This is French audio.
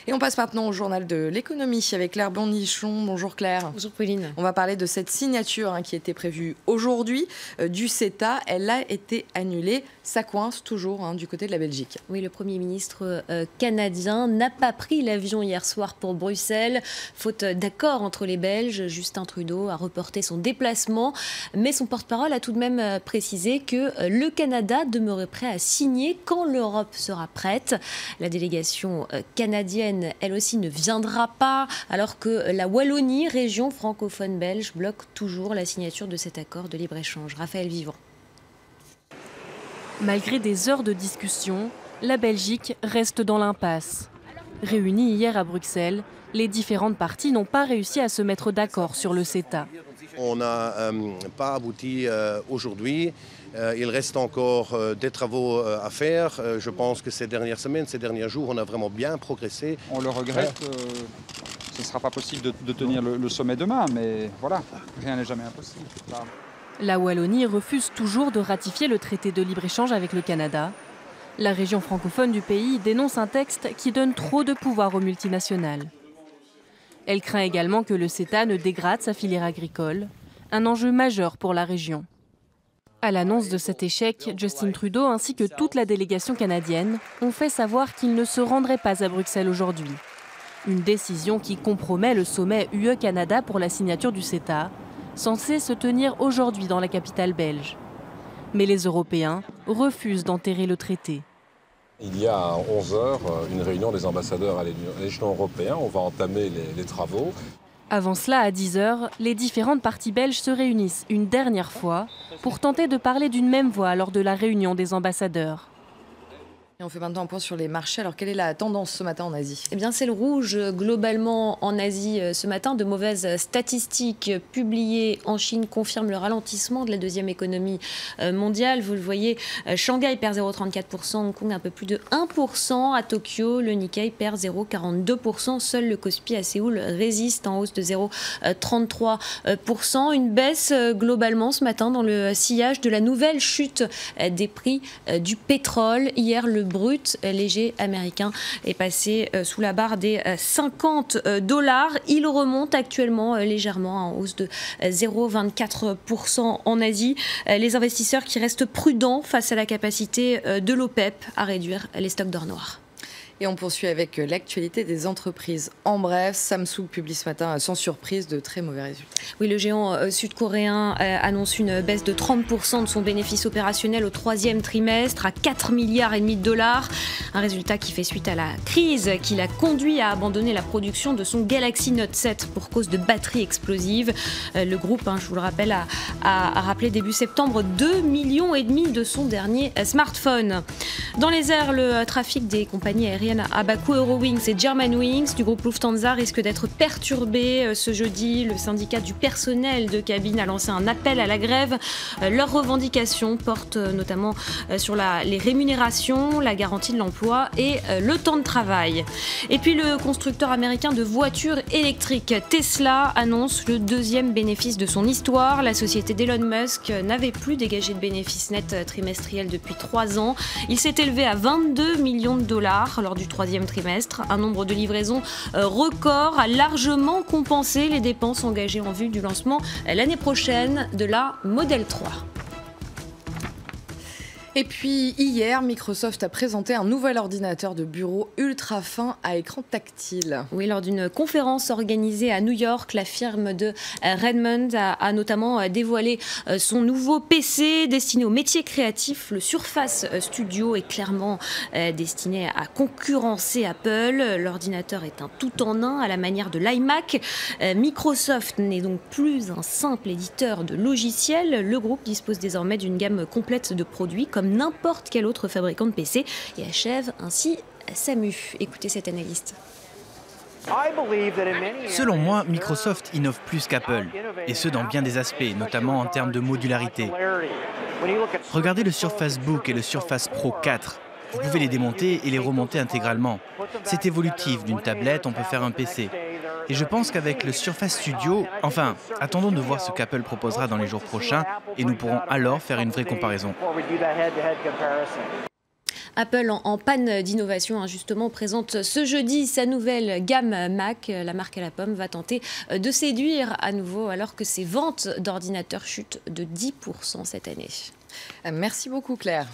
Et on passe maintenant au journal de l'économie avec Claire Blondichon. Bonjour Claire. Bonjour Pauline. On va parler de cette signature qui était prévue aujourd'hui du CETA. Elle a été annulée. Ça coince toujours du côté de la Belgique. Oui, le Premier ministre canadien n'a pas pris l'avion hier soir pour Bruxelles. Faute d'accord entre les Belges, Justin Trudeau a reporté son déplacement. Mais son porte-parole a tout de même précisé que le Canada demeurait prêt à signer quand l'Europe sera prête. La délégation canadienne, elle aussi, ne viendra pas, alors que la Wallonie, région francophone belge, bloque toujours la signature de cet accord de libre-échange. Raphaël Vivant. Malgré des heures de discussion, la Belgique reste dans l'impasse. Réunis hier à Bruxelles, les différentes parties n'ont pas réussi à se mettre d'accord sur le CETA. On n'a pas abouti aujourd'hui. Il reste encore des travaux à faire. Je pense que ces dernières semaines, ces derniers jours, on a vraiment bien progressé. On le regrette. Ce ne sera pas possible de tenir le sommet demain, mais voilà, rien n'est jamais impossible. La Wallonie refuse toujours de ratifier le traité de libre-échange avec le Canada. La région francophone du pays dénonce un texte qui donne trop de pouvoir aux multinationales. Elle craint également que le CETA ne dégrade sa filière agricole, un enjeu majeur pour la région. À l'annonce de cet échec, Justin Trudeau ainsi que toute la délégation canadienne ont fait savoir qu'ils ne se rendraient pas à Bruxelles aujourd'hui. Une décision qui compromet le sommet UE-Canada pour la signature du CETA, censé se tenir aujourd'hui dans la capitale belge. Mais les Européens refusent d'enterrer le traité. Il y a à 11h une réunion des ambassadeurs à l'échelon européen. On va entamer les travaux. Avant cela, à 10h, les différentes parties belges se réunissent une dernière fois pour tenter de parler d'une même voix lors de la réunion des ambassadeurs. Et on fait maintenant un point sur les marchés. Alors, quelle est la tendance ce matin en Asie ? Eh bien, c'est le rouge globalement en Asie ce matin. De mauvaises statistiques publiées en Chine confirment le ralentissement de la deuxième économie mondiale. Vous le voyez, Shanghai perd 0,34%, Hong Kong un peu plus de 1%. À Tokyo, le Nikkei perd 0,42%. Seul le Kospi à Séoul résiste en hausse de 0,33%. Une baisse globalement ce matin dans le sillage de la nouvelle chute des prix du pétrole. Hier, le brut léger américain est passé sous la barre des $50. Il remonte actuellement légèrement en hausse de 0,24% en Asie. Les investisseurs qui restent prudents face à la capacité de l'OPEP à réduire les stocks d'or noir. Et on poursuit avec l'actualité des entreprises. En bref, Samsung publie ce matin, sans surprise, de très mauvais résultats. Oui, le géant sud-coréen annonce une baisse de 30% de son bénéfice opérationnel au troisième trimestre à 4,5 milliards de dollars. Un résultat qui fait suite à la crise qui l'a conduit à abandonner la production de son Galaxy Note 7 pour cause de batteries explosives. Le groupe, je vous le rappelle, a rappelé début septembre 2,5 millions de son dernier smartphone. Dans les airs, le trafic des compagnies aériennes à Bakou, Eurowings et Germanwings du groupe Lufthansa risque d'être perturbé ce jeudi. Le syndicat du personnel de cabine a lancé un appel à la grève. Leurs revendications portent notamment sur les rémunérations, la garantie de l'emploi et le temps de travail. Et puis le constructeur américain de voitures électriques Tesla annonce le deuxième bénéfice de son histoire. La société d'Elon Musk n'avait plus dégagé de bénéfices nets trimestriels depuis 3 ans. Il s'est élevé à 22 millions de dollars lors du troisième trimestre. Un nombre de livraisons record a largement compensé les dépenses engagées en vue du lancement l'année prochaine de la Model 3. Et puis hier, Microsoft a présenté un nouvel ordinateur de bureau ultra fin à écran tactile. Oui, lors d'une conférence organisée à New York, la firme de Redmond a notamment dévoilé son nouveau PC destiné aux métiers créatifs. Le Surface Studio est clairement destiné à concurrencer Apple. L'ordinateur est un tout-en-un à la manière de l'iMac. Microsoft n'est donc plus un simple éditeur de logiciels. Le groupe dispose désormais d'une gamme complète de produits comme n'importe quel autre fabricant de PC et achève ainsi sa mue. Écoutez cet analyste. Selon moi, Microsoft innove plus qu'Apple, et ce dans bien des aspects, notamment en termes de modularité. Regardez le Surface Book et le Surface Pro 4. Vous pouvez les démonter et les remonter intégralement. C'est évolutif, d'une tablette, on peut faire un PC. Et je pense qu'avec le Surface Studio, enfin, attendons de voir ce qu'Apple proposera dans les jours prochains et nous pourrons alors faire une vraie comparaison. Apple en panne d'innovation, justement, présente ce jeudi sa nouvelle gamme Mac. La marque à la pomme va tenter de séduire à nouveau alors que ses ventes d'ordinateurs chutent de 10% cette année. Merci beaucoup Claire.